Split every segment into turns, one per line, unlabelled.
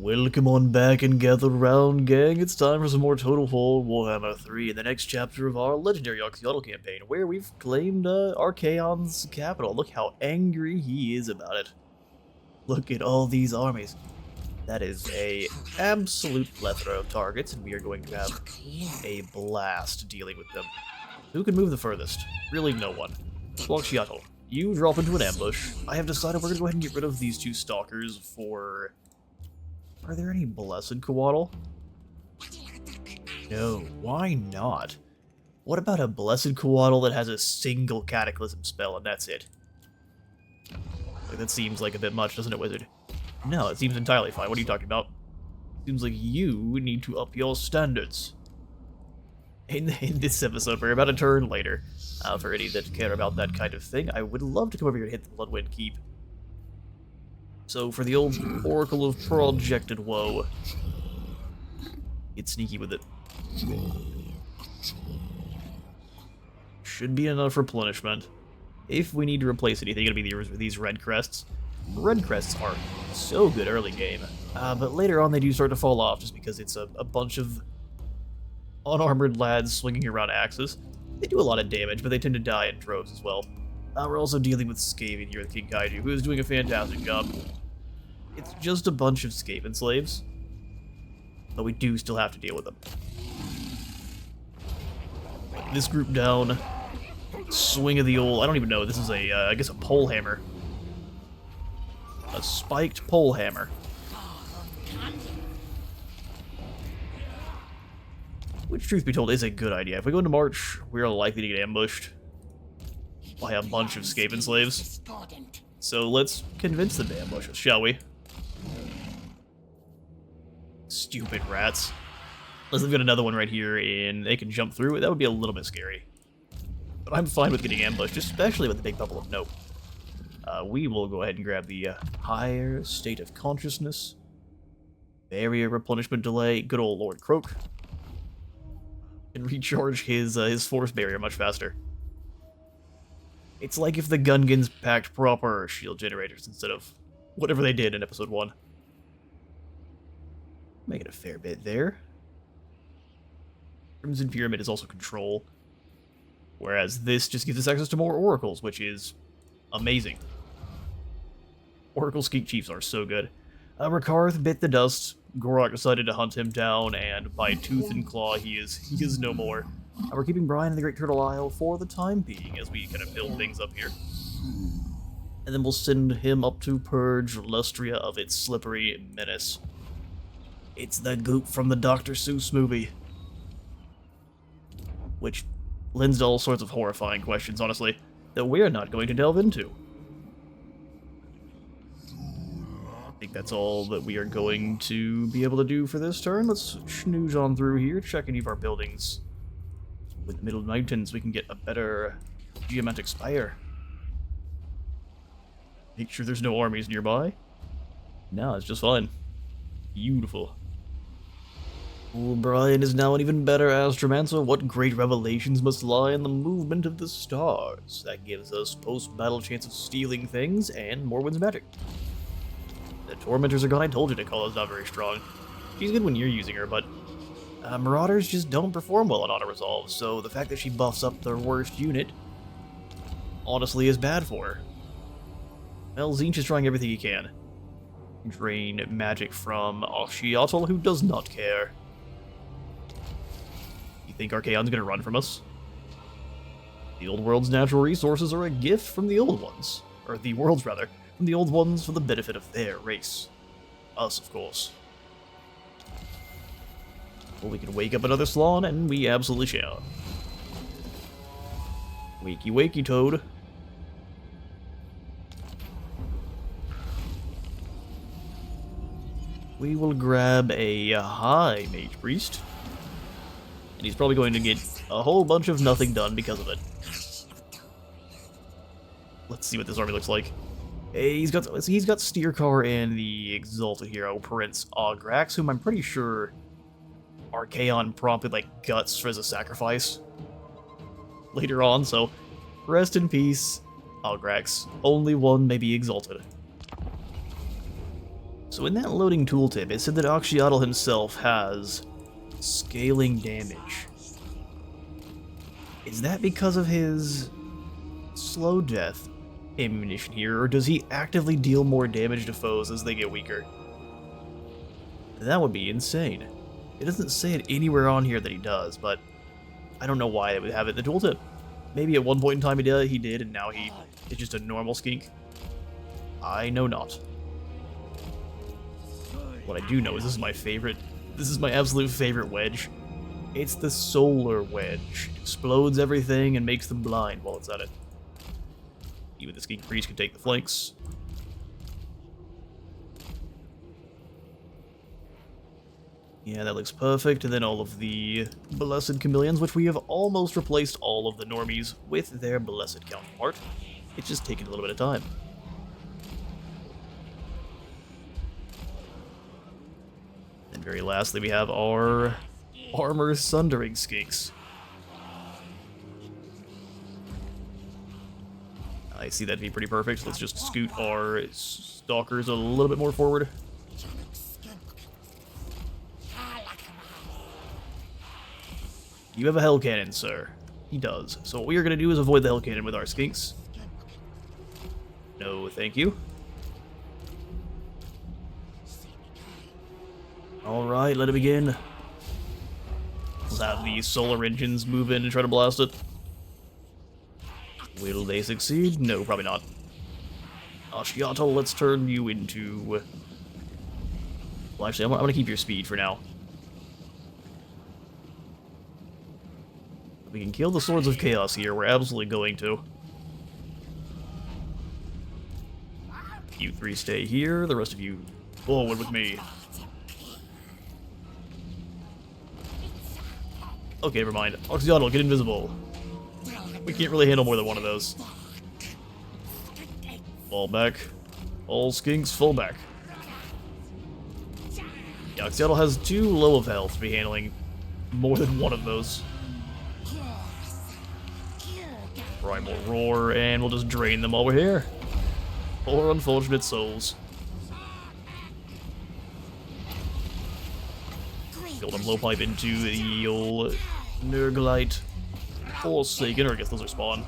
Welcome on back and gather round, gang. It's time for some more Total War Warhammer 3 in the next chapter of our legendary Oxyotl campaign, where we've claimed Archaon's capital. Look how angry he is about it. Look at all these armies. That is a absolute plethora of targets, and we are going to have a blast dealing with them. Who can move the furthest? Really, no one. Oxyotl, you drop into an ambush. I have decided we're going to go ahead and get rid of these two stalkers for... Are there any Blessed Coatl? No, why not? What about a Blessed Coatl that has a single Cataclysm spell and that's it? Like, that seems like a bit much, doesn't it, Wizard? No, it seems entirely fine. What are you talking about? Seems like you need to up your standards. In this episode, we're about to turn later. For any that care about that kind of thing, I would love to come over here and hit the Bloodwind Keep. So, for the old Oracle of Projected Woe, get sneaky with it. Should be enough replenishment. If we need to replace anything, it'll be these Red Crests. Red Crests are so good early game, but later on they do start to fall off just because it's a bunch of unarmored lads swinging around axes. They do a lot of damage, but they tend to die in droves as well. We're also dealing with Skaven here, the King Kaiju, who is doing a fantastic job. It's just a bunch of Skaven slaves, but we do still have to deal with them. This group down, swing of the old, I don't even know, this is a, I guess a pole hammer. A spiked pole hammer. Which, truth be told, is a good idea. If we go into March, we're likely to get ambushed by a bunch of Skaven slaves. So let's convince them to ambush us, shall we? Stupid rats. Unless they've got another one right here and they can jump through it, that would be a little bit scary. But I'm fine with getting ambushed, especially with the big bubble of nope. We will go ahead and grab the higher state of consciousness. Barrier replenishment delay, good old Lord Croak. And recharge his force barrier much faster. It's like if the Gungans packed proper shield generators instead of whatever they did in episode 1. Making a fair bit there. Crimson Pyramid is also control. Whereas this just gives us access to more oracles, which is amazing. Oracle Skeek Chiefs are so good. Rakarth bit the dust. Gorok decided to hunt him down, and by tooth and claw, he is no more. We're keeping Brian in the Great Turtle Isle for the time being, as we kind of build things up here. And then we'll send him up to purge Lustria of its slippery menace. It's the goop from the Dr. Seuss movie. Which lends to all sorts of horrifying questions, honestly, that we're not going to delve into. I think that's all that we are going to be able to do for this turn. Let's snooze on through here, check any of our buildings. With Middle Mountains, we can get a better geometric spire. Make sure there's no armies nearby. No, it's just fine. Beautiful. Brian is now an even better astromancer. What great revelations must lie in the movement of the stars. That gives us post-battle chance of stealing things and more winds magic. The Tormentors are gone. I told you Nicola's not very strong. She's good when you're using her, but Marauders just don't perform well on auto-resolve, so the fact that she buffs up their worst unit honestly is bad for her. Well, Tzeentch is trying everything he can. Drain magic from Oxyotl, who does not care. You think Archaon's gonna run from us? The old world's natural resources are a gift from the old ones. Or the worlds, rather. From the old ones for the benefit of their race. Us, of course. Well, we can wake up another Slawn, and we absolutely shall. Wakey, wakey, Toad. We will grab a high Mage Priest. And he's probably going to get a whole bunch of nothing done because of it. Let's see what this army looks like. He's got Steercar and the Exalted Hero, Prince Augrax, whom I'm pretty sure Archaon promptly, like, guts as a sacrifice later on, so rest in peace, Augrax. Only one may be exalted. So in that loading tooltip, it said that Oxyotl himself has scaling damage. Is that because of his slow death ammunition here, or does he actively deal more damage to foes as they get weaker? That would be insane. It doesn't say it anywhere on here that he does, but I don't know why they would have it in the tooltip. Maybe at one point in time he did, and now he is just a normal skink. I know not. What I do know is this is my favorite. This is my absolute favorite wedge. It's the solar wedge. It explodes everything and makes them blind while it's at it. Even the skink priest can take the flanks. Yeah, that looks perfect. And then all of the Blessed Chameleons, which we have almost replaced all of the normies with their Blessed counterpart. It's just taking a little bit of time. And very lastly, we have our Armor Sundering Skinks. I see that'd be pretty perfect. Let's just scoot our Stalkers a little bit more forward. You have a Hell Cannon, sir. He does. So what we are going to do is avoid the Hell Cannon with our Skinks. No, thank you. Alright, let it begin. Let's have the solar engines move in and try to blast it. Will they succeed? No, probably not. Oxyotl, let's turn you into... Well, actually, I'm going to keep your speed for now. We can kill the Swords of Chaos here, we're absolutely going to. You three stay here, the rest of you forward with me. Okay, never mind. Oxyotl, get invisible. We can't really handle more than one of those. Fall back. All skinks, fall back. Yeah, Oxyotl has too low of health to be handling more than one of those. Primal Roar, and we'll just drain them over here. Poor unfortunate souls. Build them low pipe into the old Nurglite. Forsaken, or I guess those are spawn.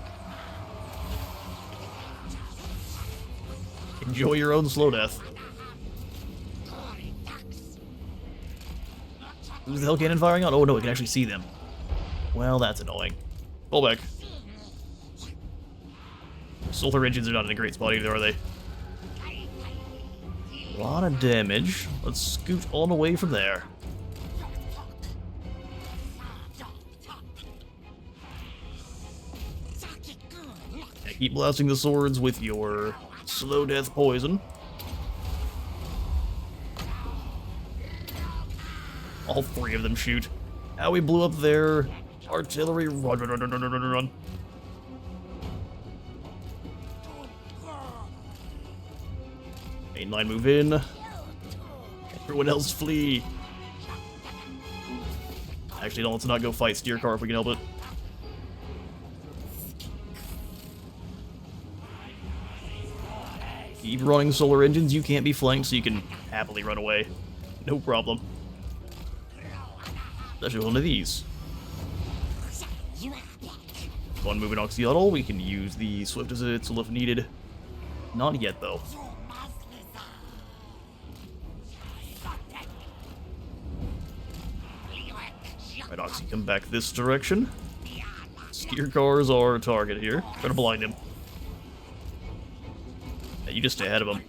Enjoy your own slow death. Who's the Hell Cannon firing on? Oh no, we can actually see them. Well, that's annoying. Fall back. Solar engines are not in a great spot either, are they? A lot of damage. Let's scoot on away from there. Yeah, keep blasting the swords with your slow death poison. All three of them shoot. How we blew up their artillery. Run, run, run, run, run, run, run. Mainline move in. Everyone else flee. Actually, no, let's not go fight Steer Car if we can help it. Keep running solar engines. You can't be flanked, so you can happily run away. No problem. Especially one of these. One moving Oxyotl. We can use the Swift as it's if needed. Not yet, though. Right, Oxy, come back this direction. Steer Cars are a target here. Try to blind him. Yeah, you just stay ahead of him.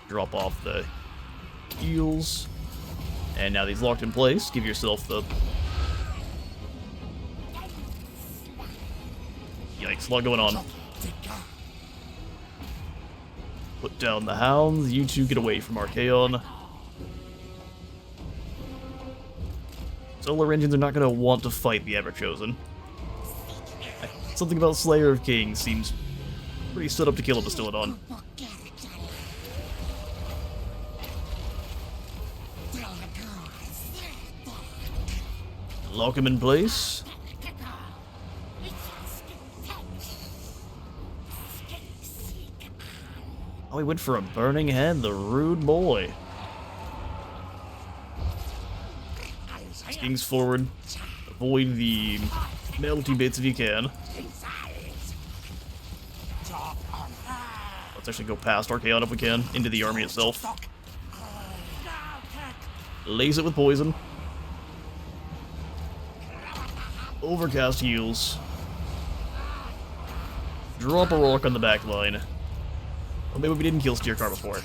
Drop off the heals. And now that he's locked in place, give yourself the... Yikes, a lot going on. Put down the hounds. You two get away from Archaon. Solar engines are not going to want to fight the Ever-Chosen. Something about Slayer of Kings seems pretty set up to kill a Bastiladon. Lock him in place. Oh, he went for a burning head, the rude boy. Skings forward. Avoid the melty bits if you can. Let's actually go past Archaon if we can, into the army itself. Lace it with poison. Overcast heals. Drop a rock on the back line. Or maybe we didn't kill Steercar before.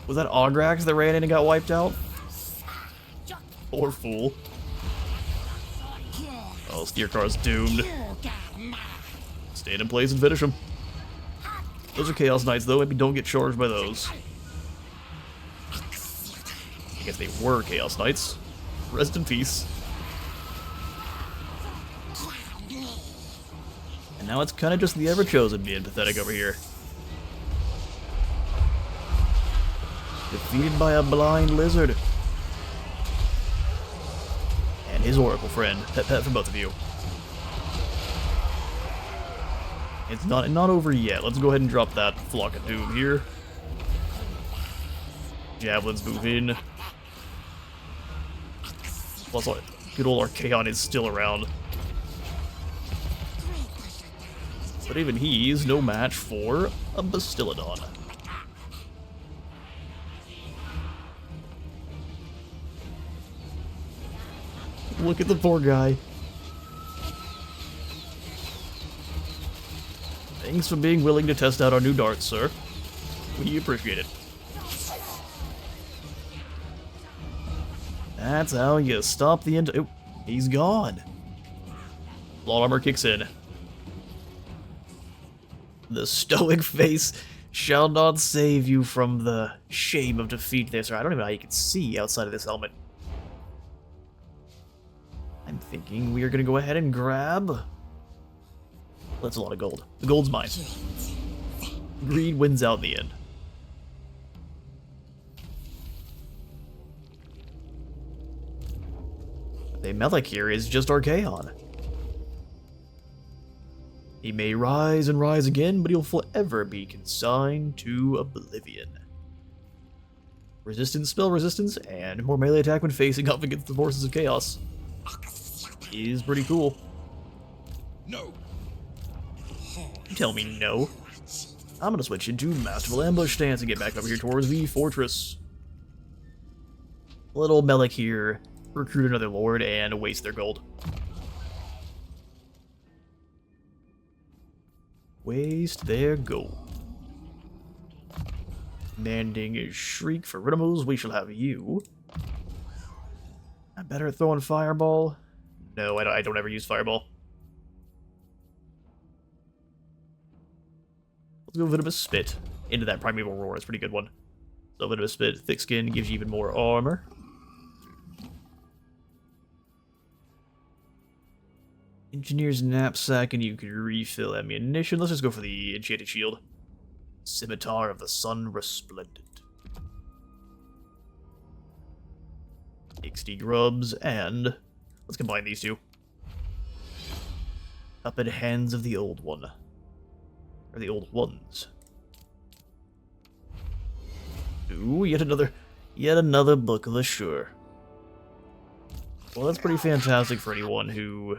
Was that Ograx that ran in and got wiped out? Poor fool. Oh, Steercar's doomed. Stand in place and finish him. Those are Chaos Knights, though. Maybe don't get charged by those. I guess they were Chaos Knights. Rest in peace. And now it's kind of just the Ever-Chosen being pathetic over here. Defeated by a blind lizard. And his Oracle friend. Pet for both of you. It's not over yet. Let's go ahead and drop that Flock of Doom here. Javelins move in. Plus, good old Archaon is still around. But even he's no match for a Bastillodon. Look at the poor guy. Thanks for being willing to test out our new darts, sir. We appreciate it. That's how you stop the end. Oh, he's gone. Plot armor kicks in. The stoic face shall not save you from the shame of defeat there, sir. I don't even know how you can see outside of this helmet. I'm thinking we are going to go ahead and grab... That's a lot of gold. The gold's mine. Greed wins out in the end. The Melek here is just Archaon. He may rise and rise again, but he'll forever be consigned to oblivion. Resistance, spell resistance, and more melee attack when facing up against the forces of chaos. Is pretty cool.
No.
Tell me no. I'm gonna switch into Masterful Ambush stance and get back over here towards the fortress. Little Melek here, recruit another lord and waste their gold. Waste their gold. Commanding is Shriek for Rinimals, we shall have you. I'm better at throwing Fireball. No, I don't ever use Fireball. Let's go Venomous Spit into that Primeval Roar. It's a pretty good one. So Venomous Spit, Thick Skin gives you even more armor. Engineer's Knapsack, and you can refill ammunition. Let's just go for the Enchanted Shield. Scimitar of the Sun Resplendent. XD Grubs, and let's combine these two. Cupped Hands of the Old One. Or the Old Ones. Ooh, yet another Book of Assure. Well, that's pretty fantastic for anyone who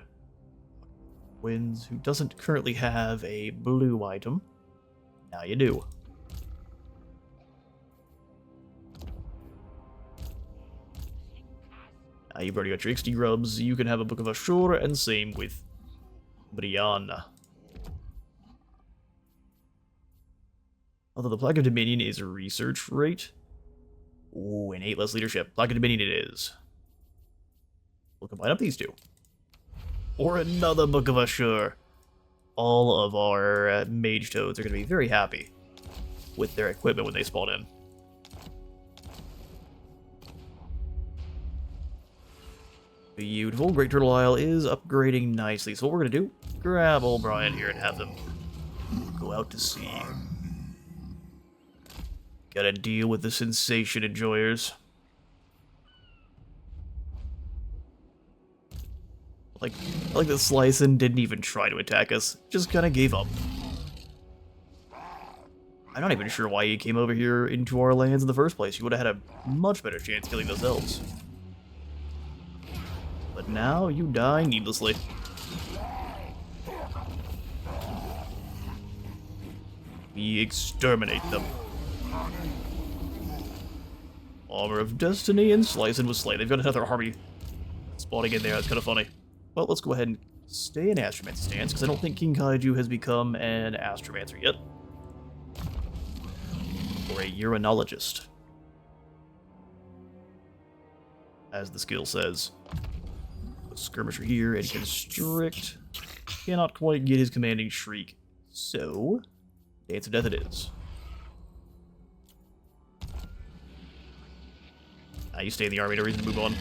wins, who doesn't currently have a blue item. Now you do. Now you've already got your XD Grubs, you can have a Book of Assure, and same with Brianna. Although the Plaque of Dominion is a research rate. Ooh, and 8 less leadership. Plaque of Dominion it is. We'll combine up these two. Or another Book of Assure. All of our Mage Toads are going to be very happy with their equipment when they spawn in. Beautiful. Great Turtle Isle is upgrading nicely. So what we're going to do, grab old Brian here and have them go out to sea. Gotta deal with the sensation enjoyers. Like the Slicin didn't even try to attack us, just kinda gave up. I'm not even sure why he came over here into our lands in the first place. He would have had a much better chance killing those elves. But now you die needlessly. We exterminate them. Armor of Destiny and Slice and was slain. They've got another army spawning in there. That's kind of funny. Well, let's go ahead and stay in Astromancer stance, because I don't think King Kaiju has become an Astromancer yet. Or a Uranologist, as the skill says. Skirmisher here and Constrict. Cannot quite get his commanding Shriek. So, Dance of Death it is. You stay in the army, no reason to move on.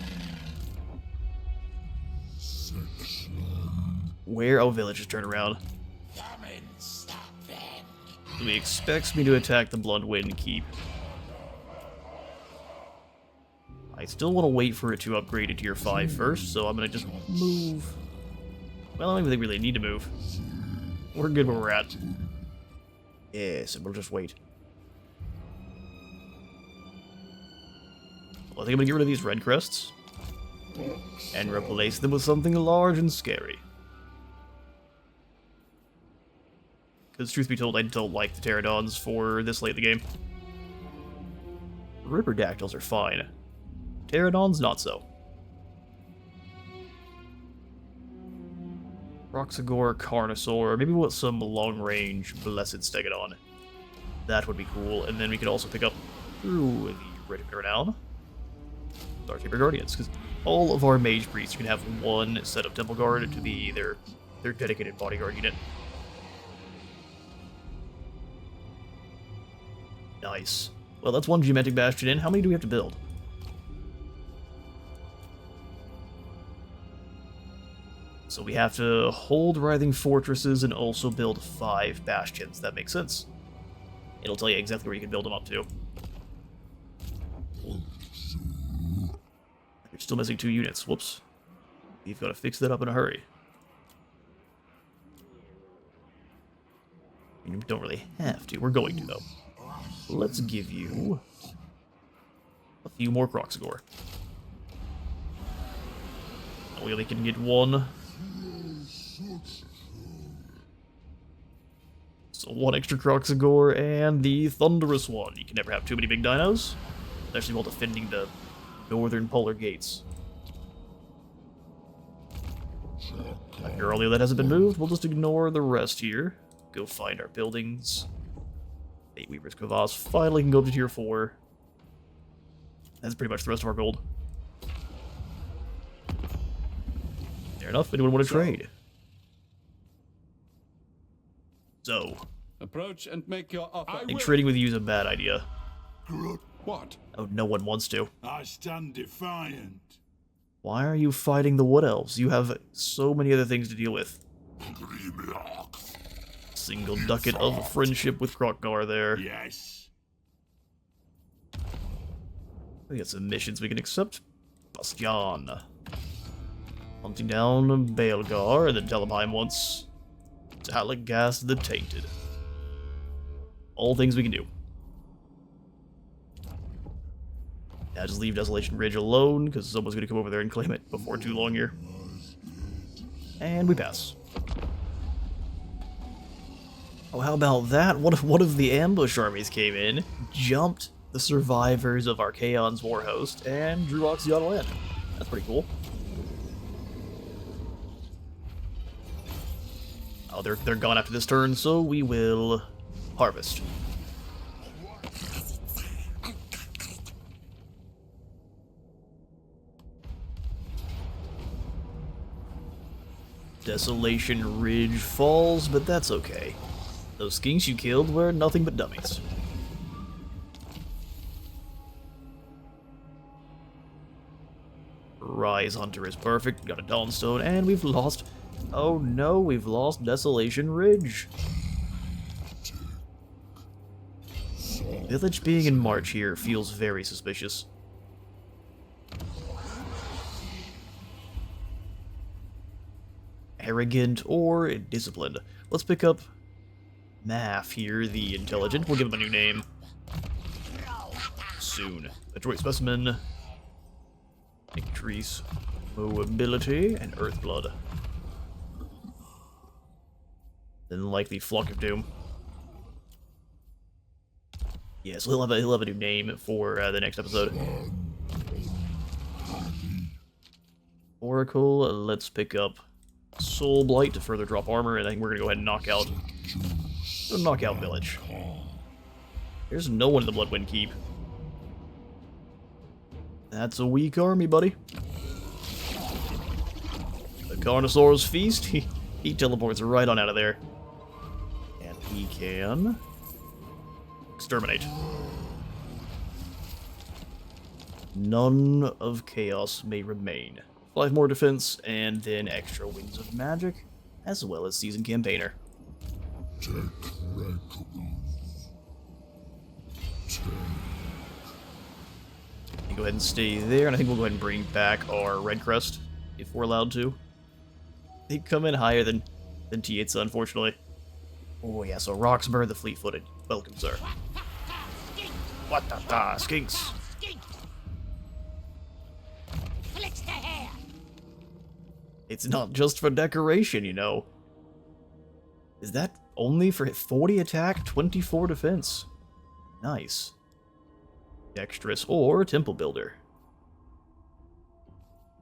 Where? Oh, villages turn around. He expects me to attack the Bloodwind Keep. I still want to wait for it to upgrade to tier 5 first, so I'm going to just move. Well, I don't even think we really need to move. We're good where we're at. Yes, and we'll just wait. Well, I think I'm going to get rid of these red crests and replace them with something large and scary. Because, truth be told, I don't like the pterodons for this late in the game. Ripperdactyls are fine. Pterodons, not so. Roxagore, Carnosaur, maybe with some long-range Blessed Stegodon. That would be cool, and then we could also pick up through the Red Renown Starkeeper Guardians, because all of our Mage Priests can have one set of Temple Guard to be their dedicated bodyguard unit. Nice. Well, that's one Geometric Bastion in. How many do we have to build? So we have to hold Writhing Fortresses and also build 5 Bastions. That makes sense. It'll tell you exactly where you can build them up to. You're still missing 2 units. Whoops. You've got to fix that up in a hurry. You don't really have to. We're going to, though. Let's give you a few more Croxagore. We only can get 1. So 1 extra Croxagore and the Thunderous one. You can never have too many big dinos, especially while defending the northern polar gates. After earlier that hasn't been moved, we'll just ignore the rest here. Go find our buildings. 8 Weaver's Kvass finally can go up to tier 4. That's pretty much the rest of our gold. Fair enough. Anyone want to trade? So.
Approach and make your offer.
I think trading with you is a bad idea.
What?
Oh, no one wants to.
I stand defiant.
Why are you fighting the Wood Elves? You have so many other things to deal with. Single ducat of friendship with Krokgar there.
Yes.
We got some missions we can accept. Bastion. Hunting down Baelgar, and then Telheim once. Talagast the Tainted. All things we can do. Now just leave Desolation Ridge alone, because someone's going to come over there and claim it before too long here. And we pass. Oh, how about that? One of the ambush armies came in, jumped the survivors of Archaon's war host, and drew Oxyotl in. That's pretty cool. Oh, they're gone after this turn, so we will harvest. Desolation Ridge falls, but that's okay. Those skinks you killed were nothing but dummies. Rise Hunter is perfect, got a Dawnstone, and we've lost... Oh no, we've lost Desolation Ridge. Village being in March here feels very suspicious. Arrogant or disciplined. Let's pick up Math here, the intelligent. We'll give him a new name soon. Adroit specimen. Increase mobility and earthblood. Then like the Flock of Doom. Yeah, so he'll have a new name for the next episode. Oracle, let's pick up Soul Blight to further drop armor, and I think we're gonna go ahead and knock out Village. There's no one in the Bloodwind Keep. That's a weak army, buddy. The Carnosaur's Feast, he teleports right on out of there. And he can exterminate. None of Chaos may remain. 5 more defense, and then extra Wings of Magic, as well as Seasoned Campaigner. You go ahead and stay there, and I think we'll go ahead and bring back our Red Crest, if we're allowed to. They come in higher than Tietza, unfortunately. Oh yeah, so Roxburgh the Fleet-Footed. Welcome, sir. What the skinks? It's not just for decoration, you know. Is that only for 40 attack, 24 defense? Nice. Dexterous or Temple Builder.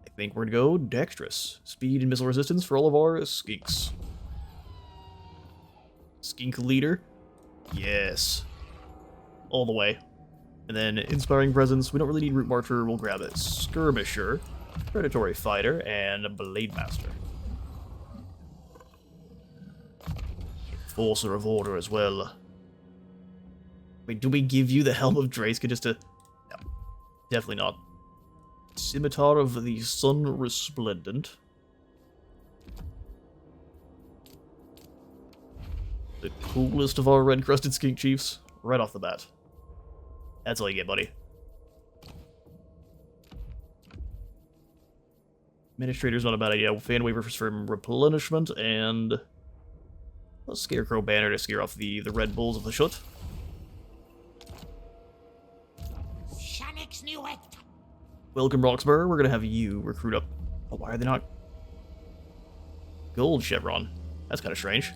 I think we're gonna go Dexterous. Speed and missile resistance for all of our skinks. Skink Leader. Yes. All the way. And then Inspiring Presence. We don't really need Root Marcher. We'll grab it. Skirmisher. Predatory Fighter, and Blade Master. Enforcer of Order as well. Wait, do we give you the Helm of Draska just to... No, definitely not. Scimitar of the Sun Resplendent. The coolest of our red-crested skink chiefs, right off the bat. That's all you get, buddy. Administrator's not a bad idea. Fan Wavers from replenishment, and a Scarecrow banner to scare off the Red Bulls of the Shut. Welcome, Roxburgh. We're gonna have you recruit up. Oh, why are they not? Gold Chevron. That's kind of strange.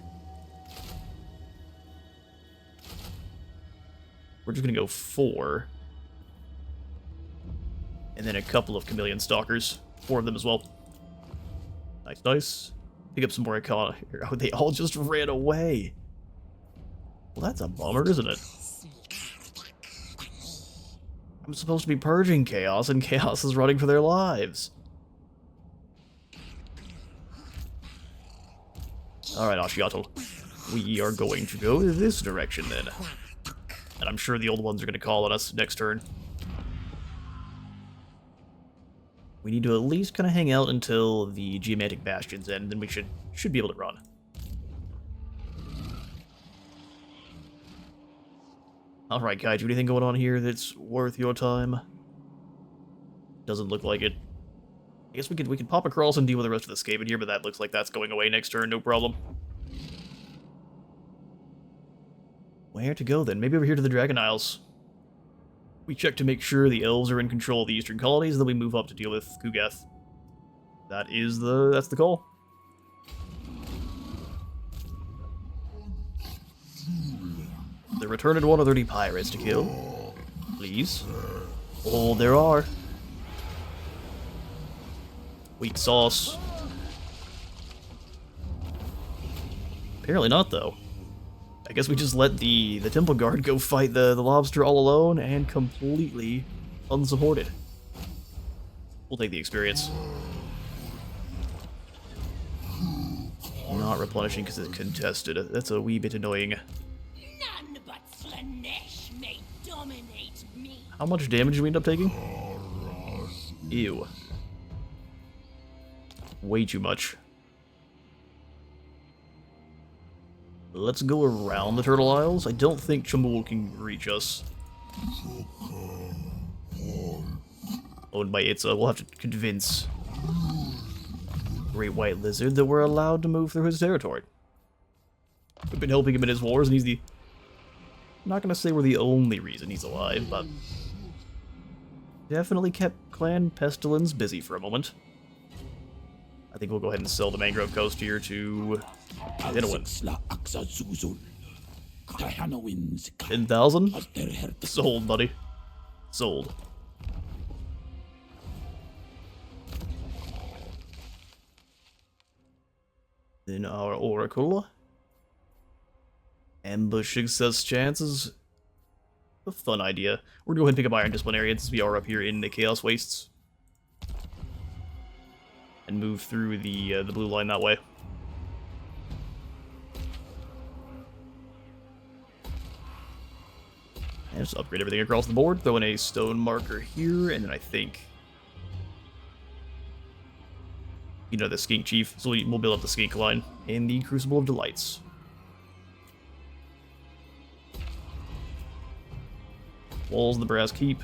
We're just gonna go 4. And then a couple of Chameleon Stalkers. 4 of them as well. Nice, nice. Pick up some more Archaon here. Oh, they all just ran away. Well, that's a bummer, isn't it? I'm supposed to be purging Chaos, and Chaos is running for their lives. Alright, Oxyotl. We are going to go this direction, then. And I'm sure the old ones are going to call on us next turn. We need to at least kind of hang out until the Geomantic Bastions end, then we should be able to run. Alright, Kaiju, anything going on here that's worth your time? Doesn't look like it. I guess we could pop across and deal with the rest of the Skaven here, but that looks like that's going away next turn, no problem. Where to go then? Maybe over here to the Dragon Isles. We check to make sure the elves are in control of the eastern colonies, and then we move up to deal with Kugath. That's the call. The return to 130 pirates to kill. Please. Oh, there are. Weak sauce. Apparently not, though. I guess we just let the Temple Guard go fight the lobster all alone and completely unsupported. We'll take the experience. Not replenishing because it's contested. That's a wee bit annoying.
None but Slanesh may dominate me.
How much damage do we end up taking? Ew. Way too much. Let's go around the Turtle Isles. I don't think Chumul can reach us. Owned by Itza. We'll have to convince Great White Lizard that we're allowed to move through his territory. We've been helping him in his wars, and he's the... I'm not gonna say we're the only reason he's alive, but... definitely kept Clan Pestilence busy for a moment. I think we'll go ahead and sell the Mangrove Coast here to... Inowin. 10,000? Sold, buddy. Sold. Then our Oracle. Ambush success chances. A fun idea. We're gonna go ahead and pick up Iron Disciplinarian since we are up here in the Chaos Wastes. And move through the blue line that way. And just upgrade everything across the board. Throw in a stone marker here, and then I think... you know, the Skink Chief. So we'll build up the Skink line. And the Crucible of Delights. Walls of the Brass Keep.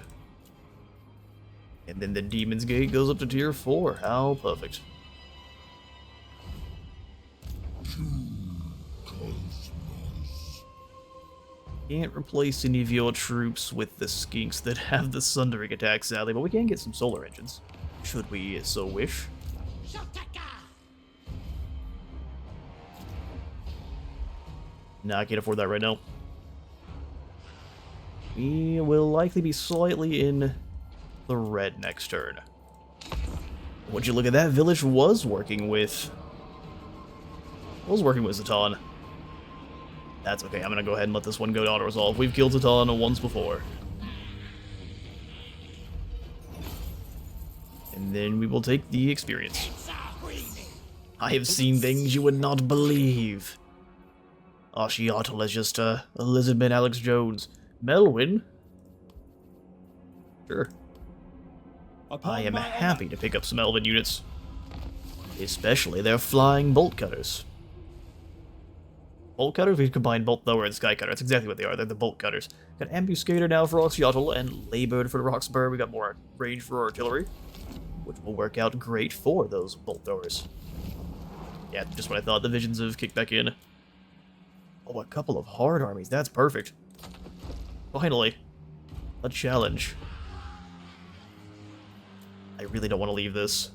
And then the Demon's Gate goes up to tier 4. How perfect. Can't replace any of your troops with the Skinks that have the Sundering attack, sadly, but we can get some solar engines, should we so wish. Nah, I can't afford that right now. We will likely be slightly in the red next turn. Would you look at that? Village was working with Zatan. That's okay, I'm gonna go ahead and let this one go to auto-resolve. We've killed Zatan once before. And then we will take the experience. I have seen things you would not believe. Oxyotl is just a Lizardmen Alex Jones. Melwyn? Sure. I am happy to pick up some Elven units. Especially their flying bolt cutters. Bolt cutter? We combine bolt thrower and sky cutter. That's exactly what they are. They're the bolt cutters. Got ambuscator now for Oxyotl and Laybird for the Roxburgh. We got more range for artillery, which will work out great for those bolt throwers. Yeah, just what I thought. The visions have kicked back in. Oh, a couple of hard armies. That's perfect. Finally, a challenge. I really don't want to leave this.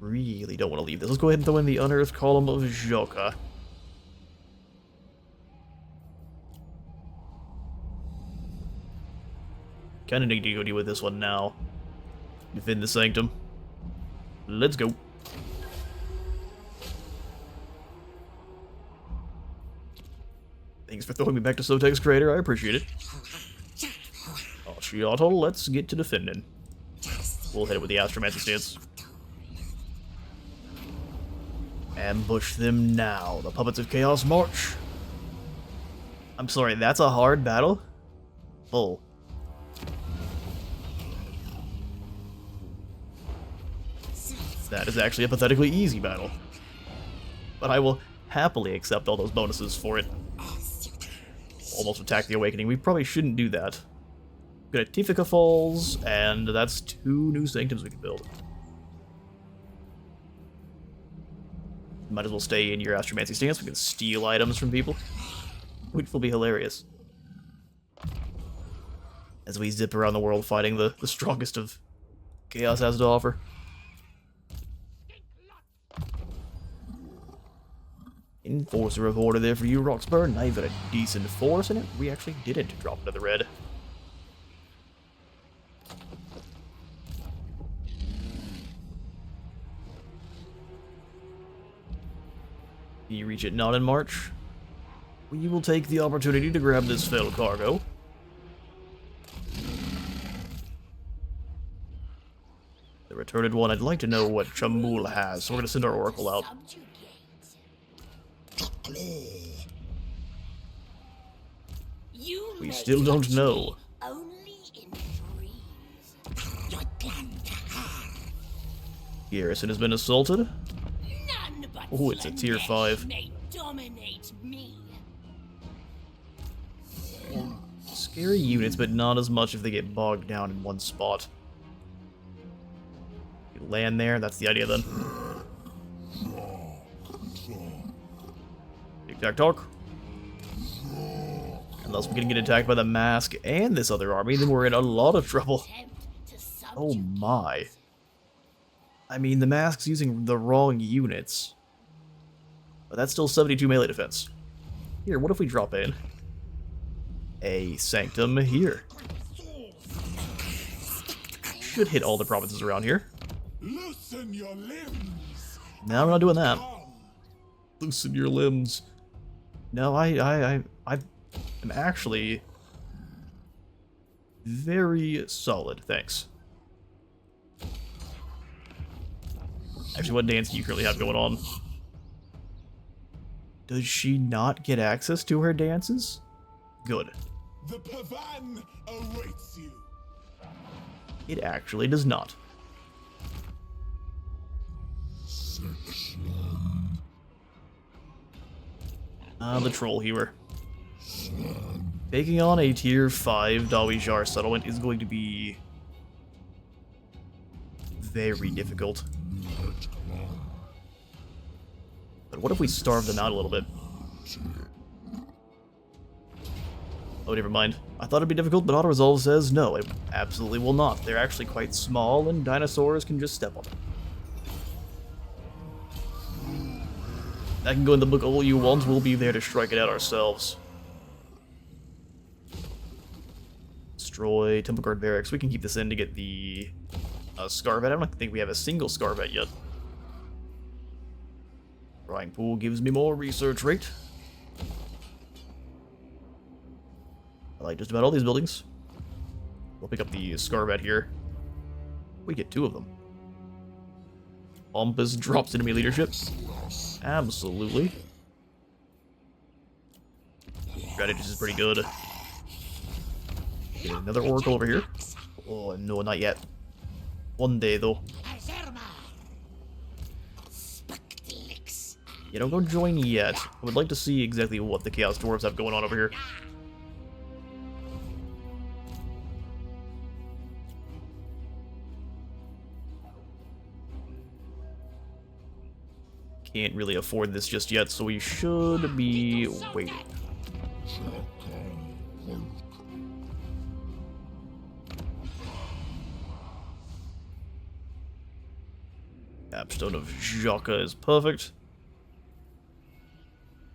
Really don't want to leave this. Let's go ahead and throw in the Unearthed Column of Joka. Kinda need to go deal with this one now. Defend the Sanctum. Let's go. Thanks for throwing me back to Sotek's Crater, I appreciate it. Oxyotl, let's get to defending. We'll hit it with the Astromancy stance. Ambush them now. The Puppets of Chaos march. I'm sorry, that's a hard battle? Bull. That is actually a pathetically easy battle. But I will happily accept all those bonuses for it. Almost attack the Awakening. We probably shouldn't do that. Good at Tifika Falls, and that's 2 new Sanctums we can build. Might as well stay in your Astromancy stance. We can steal items from people, which will be hilarious. As we zip around the world fighting the strongest of Chaos has to offer. Enforcer of Order there for you, Roxburgh. Now you've got a decent force in it. We actually didn't drop into the red. You reach it not in March. We will take the opportunity to grab this fell cargo. The returned one, I'd like to know what Chamul has, so we're going to send our Oracle out. We still don't know. Garrison has been assaulted. Oh, it's a tier 5. Scary units, but not as much if they get bogged down in one spot. Land there, that's the idea then. Tic-tac talk. Unless we can get attacked by the mask and this other army, then we're in a lot of trouble. Oh my. I mean, the mask's using the wrong units. But that's still 72 melee defense. Here, what if we drop in a Sanctum here? Should hit all the provinces around here.
Loosen your limbs.
No, we're not doing that. Loosen your limbs. No, I am actually very solid, thanks. Actually, what dance do you currently have going on? Does she not get access to her dances? Good.
The Pavan awaits you.
It actually does not. The troll healer. Taking on a tier 5 Dawijar settlement is going to be very difficult. But what if we starve them out a little bit? Oh, never mind. I thought it'd be difficult, but auto-resolve says no, it absolutely will not. They're actually quite small, and dinosaurs can just step on them. That can go in the book all you want, we'll be there to strike it out ourselves. Destroy Temple Guard Barracks. We can keep this in to get the Scarvet. I don't think we have a single Scarvet yet. Drawing Pool gives me more research rate. I like just about all these buildings. We'll pick up the Scarvet here. We get 2 of them. Pompous drops enemy leadership. Absolutely. Strategy is pretty good. Get another Oracle over here. Oh, no, not yet. One day, though. Yeah, don't go join yet. I would like to see exactly what the Chaos Dwarves have going on over here. Can't really afford this just yet, so we should be waiting. Capstone of Jaka is perfect.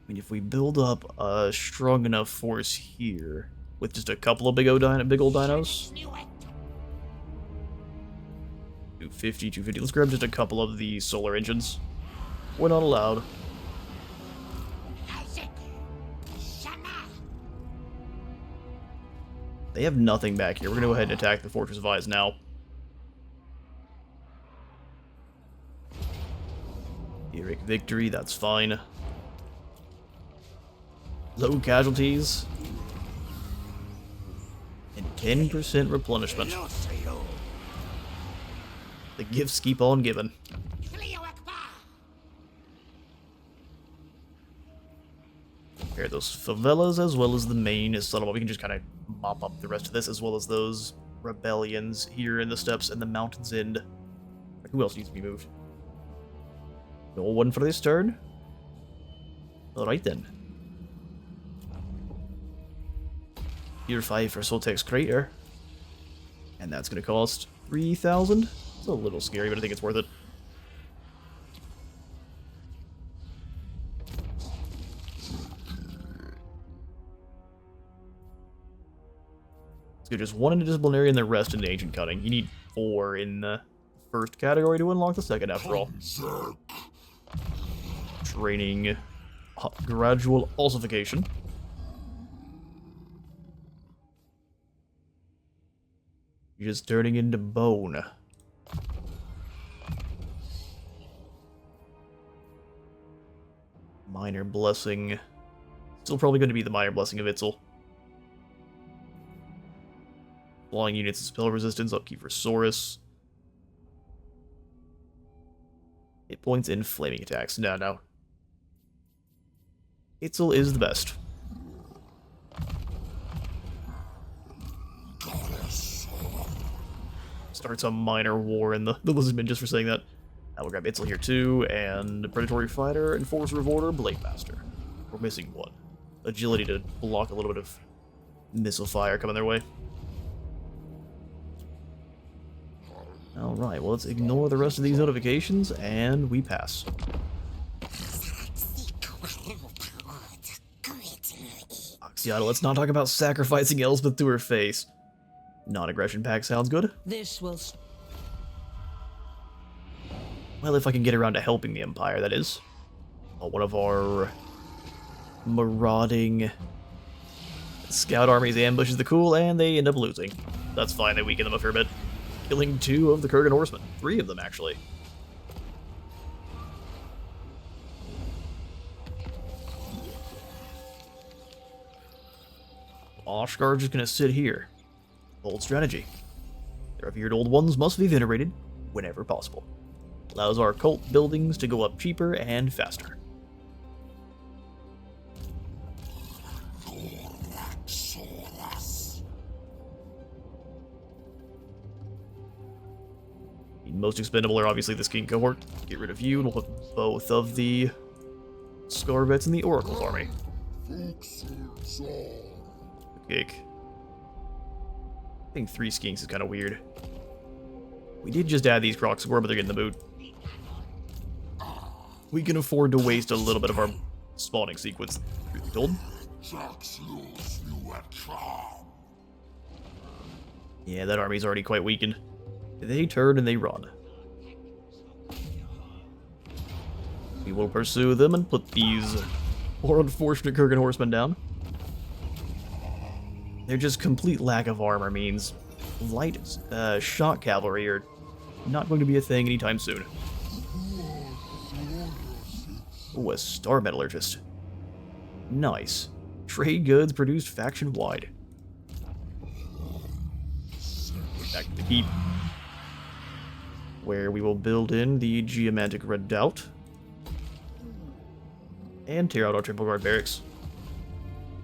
I mean, if we build up a strong enough force here, with just a couple of big old dinos. 250, 250. Let's grab just a couple of the solar engines. We're not allowed. They have nothing back here. We're gonna go ahead and attack the Fortress of Eyes now. Heroic victory, that's fine. Low casualties. And 10% replenishment. The gifts keep on giving. Here, those favelas as well as the main settlement. We can just kind of mop up the rest of this as well as those rebellions here in the steppes and the mountains end. Who else needs to be moved? No one for this turn? Alright then. Tier 5 for Soltex Crater. And that's going to cost 3,000. It's a little scary, but I think it's worth it. Let's go just 1 into Disciplinary and the rest into Ancient Cunning. You need 4 in the first category to unlock the second, after all. Training gradual ossification. You're just turning into bone. Minor Blessing. Still probably going to be the Minor Blessing of Itzel. Flying units and spell resistance, upkeep for Saurus. Hit points and flaming attacks. No. Itzel is the best. Starts a minor war in the Lizardmen just for saying that. We'll grab Itzel here too, and Predatory Fighter, Enforcer of Order, Blade Master. We're missing one. Agility to block a little bit of missile fire coming their way. Alright, well let's ignore the rest of these notifications, and we pass. Oxyotl, let's not talk about sacrificing Elspeth to her face. Non-aggression pack sounds good.
This will.
Well, if I can get around to helping the Empire, that is. One of our marauding scout armies ambushes the Cool, and they end up losing. That's fine, they weaken them a fair bit. Killing 2 of the Kurgan horsemen. 3 of them, actually. Oshgar just gonna sit here. Bold strategy. The revered old ones must be venerated whenever possible. Allows our cult buildings to go up cheaper and faster. The most expendable are obviously the King cohort. Get rid of you, and we'll put both of the Scarvets in the Oracle's army. Kick. I think 3 skinks is kind of weird. We did just add these Crocscore, but they're getting the boot. We can afford to waste a little bit of our spawning sequence through the gold. Yeah, that army's already quite weakened. They turn and they run. We will pursue them and put these poor unfortunate Kurgan horsemen down. Their just complete lack of armor means light shock cavalry are not going to be a thing anytime soon. Oh, a star metallurgist. Nice. Trade goods produced faction-wide. Back to the keep, where we will build in the Geomantic Redoubt and tear out our Triple Guard barracks.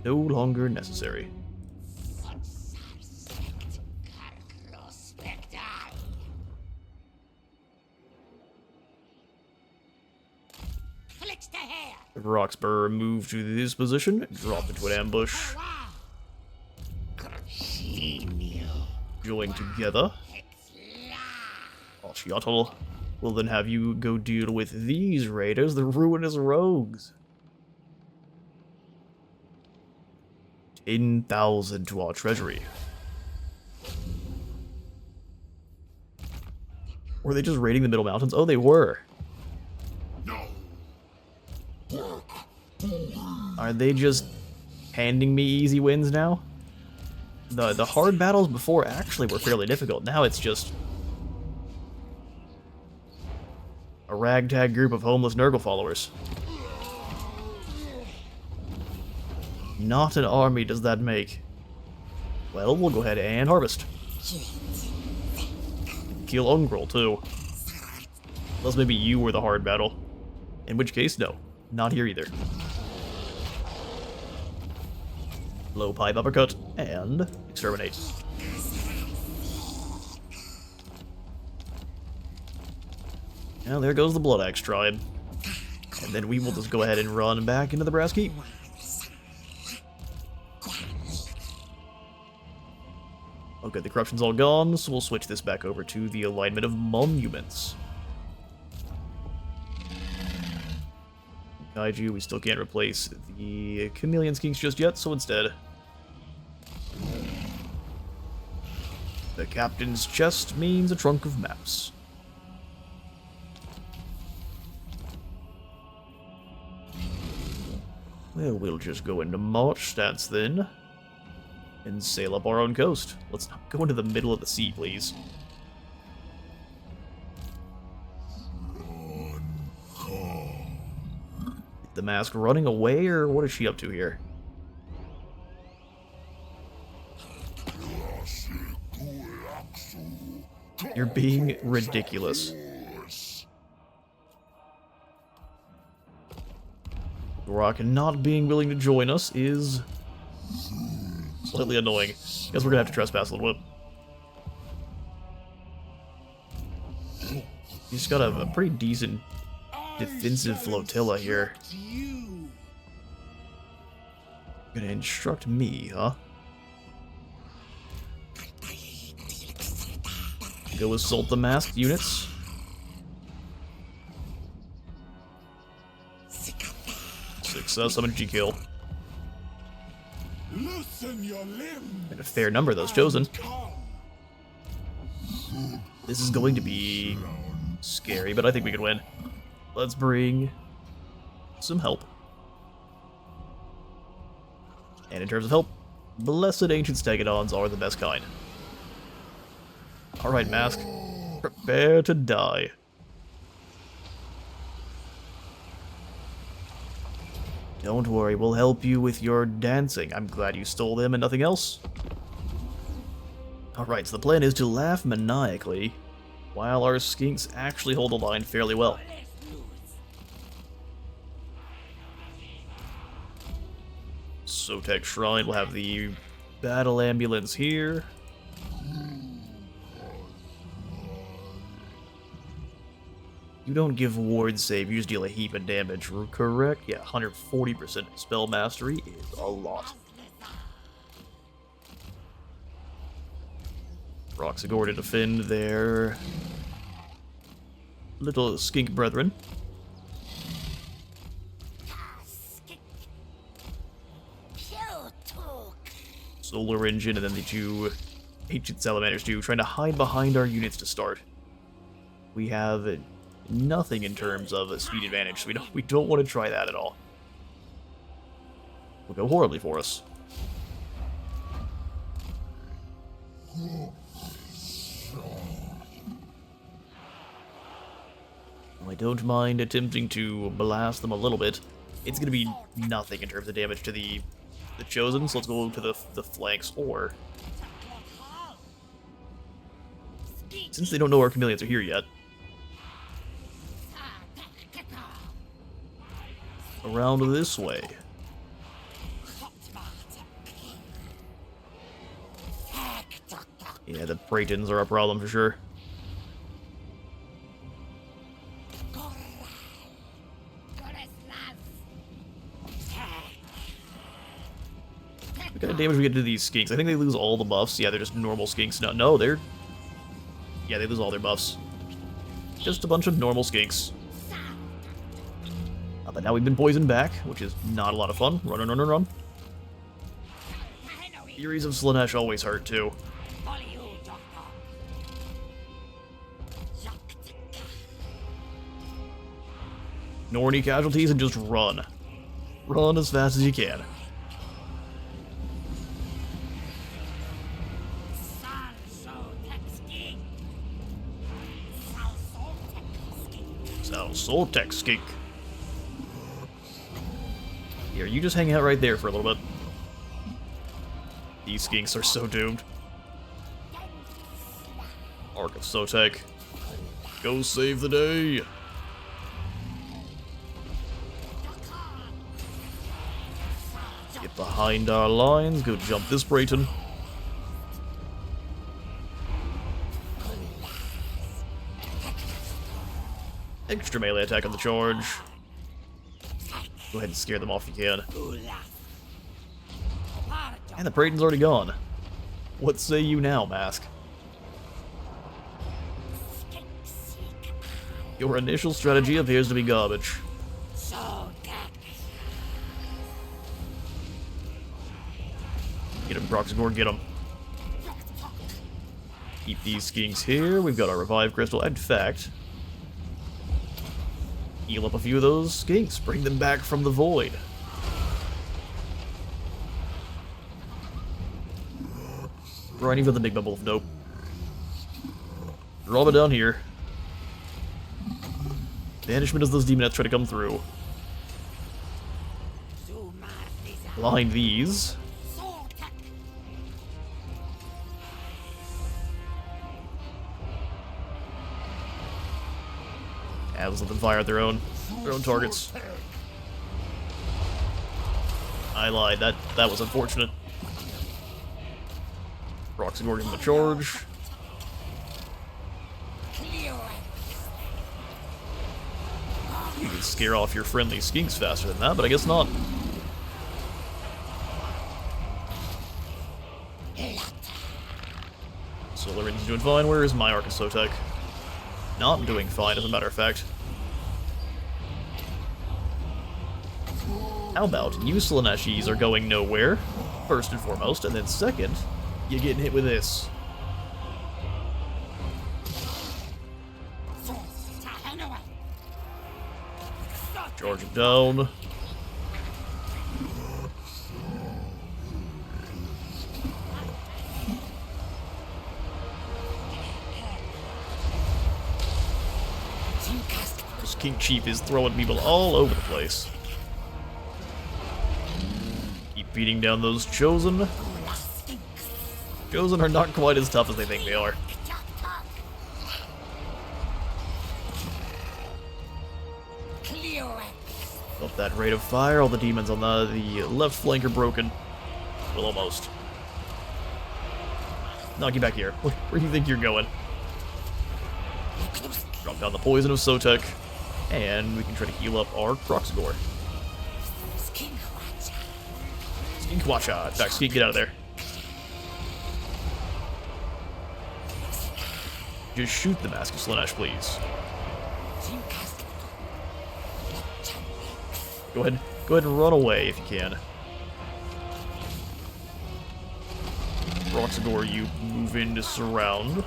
No longer necessary. Roxburgh moved to this position, dropped into an ambush. Join together. Oxyotl will then have you go deal with these raiders, the ruinous rogues. 10,000 to our treasury. Were they just raiding the Middle Mountains? Oh, they were. Are they just handing me easy wins now? The hard battles before actually were fairly difficult. Now it's just a ragtag group of homeless Nurgle followers. Not an army does that make. Well, we'll go ahead and harvest. Kill Ungrol too. Unless maybe you were the hard battle. In which case, no. Not here either. Low pipe uppercut, and exterminate. Now there goes the Blood Axe tribe. And then we will just go ahead and run back into the Brass Keep. Okay, the corruption's all gone, so we'll switch this back over to the alignment of monuments. Kaiju, we still can't replace the Chameleon Skinks just yet, so instead, the captain's chest means a trunk of maps. Well, we'll just go into march stance then, and sail up our own coast. Let's not go into the middle of the sea, please. The mask running away, or what is she up to here? You're being ridiculous. Rock not being willing to join us is slightly annoying. Guess we're gonna have to trespass a little bit. He's got a pretty decent defensive flotilla here.
You.
Gonna instruct me, huh? Go assault the masked units. Success, I'm a G-kill.
Loosen your limbs.
And a fair number of those chosen.
Come.
This is going to be scary, but I think we can win. Let's bring some help. And in terms of help, blessed ancient stegodons are the best kind. Alright, Mask. Prepare to die. Don't worry, we'll help you with your dancing. I'm glad you stole them and nothing else. Alright, so the plan is to laugh maniacally, while our skinks actually hold the line fairly well. Sotek Shrine will have the battle ambulance here. You don't give ward save, you just deal a heap of damage, correct? Yeah, 140% spell mastery is a lot. Roxagor to defend their little skink brethren. Solar Engine, and then the two Ancient Salamanders too, trying to hide behind our units to start. We have nothing in terms of a speed advantage, so we don't want to try that at all. Will go horribly for us. I don't mind attempting to blast them a little bit. It's going to be nothing in terms of damage to the Chosen, so let's go to the flanks, or... Since they don't know our chameleons are here yet, around this way. Yeah, the Bratons are a problem for sure. What kind of damage we get to these skinks? I think they lose all the buffs. Yeah, they're just normal skinks. No, they're... Yeah, they lose all their buffs. Just a bunch of normal skinks. But now we've been poisoned back, which is not a lot of fun. Run. Furies of Slaanesh always hurt, too. Ignore any casualties and just run. Run as fast as you can. Soultech skink. Here, you just hang out right there for a little bit. These skinks are so doomed. Arc of Sotek. Go save the day. Get behind our lines. Go jump this Brayton. Extra melee attack on the charge. Go ahead and scare them off if you can. And the Praeton's already gone. What say you now, Mask? Your initial strategy appears to be garbage. Get him, Broxagor, get him. Keep these skinks here. We've got our Revive Crystal. In fact, heal up a few of those skinks. Bring them back from the void. Right, you've got the big bubble of dope. Drop it down here. Banishment as those demonettes try to come through. Blind these. Yeah, let's let them fire at their own targets. I lied. That was unfortunate. Roxagor gives him a charge. You can scare off your friendly skinks faster than that, but I guess not. Solar Range is doing fine. Where is my Archaon? Not doing fine, as a matter of fact. How about you Slaneshies are going nowhere, first and foremost, and then second, you're getting hit with this. Charge it down. This King Chief is throwing people all over the place. Keep beating down those Chosen. Chosen are not quite as tough as they think they are. Up that rate of fire, all the demons on the left flank are broken. Well, almost. Knock you back here. Where do you think you're going? Drop down the poison of Sotek, and we can try to heal up our Proxigor. Skinkwatcha. In fact, Skink, get out of there. Just shoot the Mask of Slanesh, please. Go ahead and run away if you can. Proxigor, you move in to surround.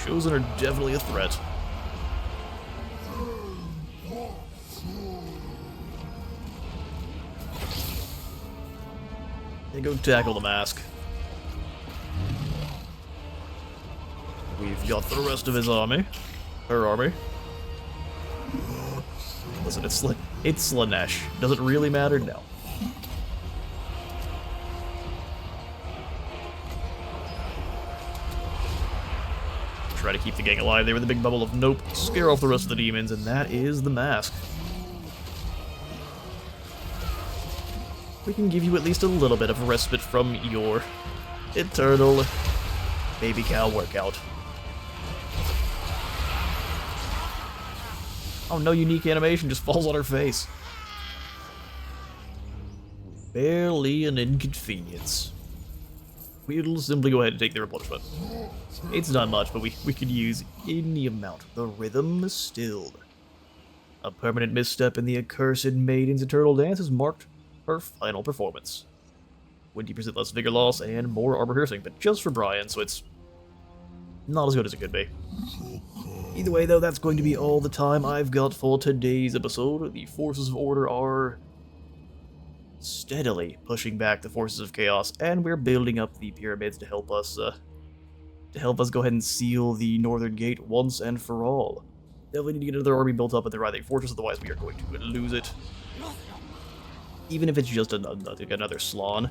Chosen are definitely a threat. They go tackle the mask. We've got the rest of his army. Her army. Listen, it's Slanesh. Does it really matter? No. Try to keep the gang alive there with a big bubble of nope. Scare off the rest of the demons, and that is the mask. We can give you at least a little bit of respite from your eternal baby cow workout. Oh, no unique animation, just falls on her face. Barely an inconvenience. We'll simply go ahead and take the replenishment. It's not much, but we could use any amount. The rhythm is stilled. A permanent misstep in the accursed maiden's eternal dance has marked her final performance. 20% less vigor loss and more armor piercing, but just for Brian, so it's not as good as it could be. Either way, though, that's going to be all the time I've got for today's episode. The Forces of Order are steadily pushing back the Forces of Chaos, and we're building up the pyramids to help us go ahead and seal the Northern Gate once and for all. Definitely need to get another army built up at the Writhing Fortress, otherwise we are going to lose it. Even if it's just another Slann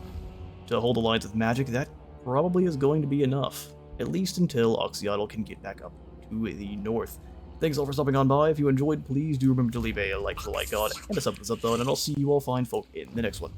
to hold the lines with magic, that probably is going to be enough. At least until Oxyotl can get back up to the north. Thanks all for stopping on by. If you enjoyed, please do remember to leave a like for the like god and a sub for the sub though, and I'll see you all fine folk in the next one.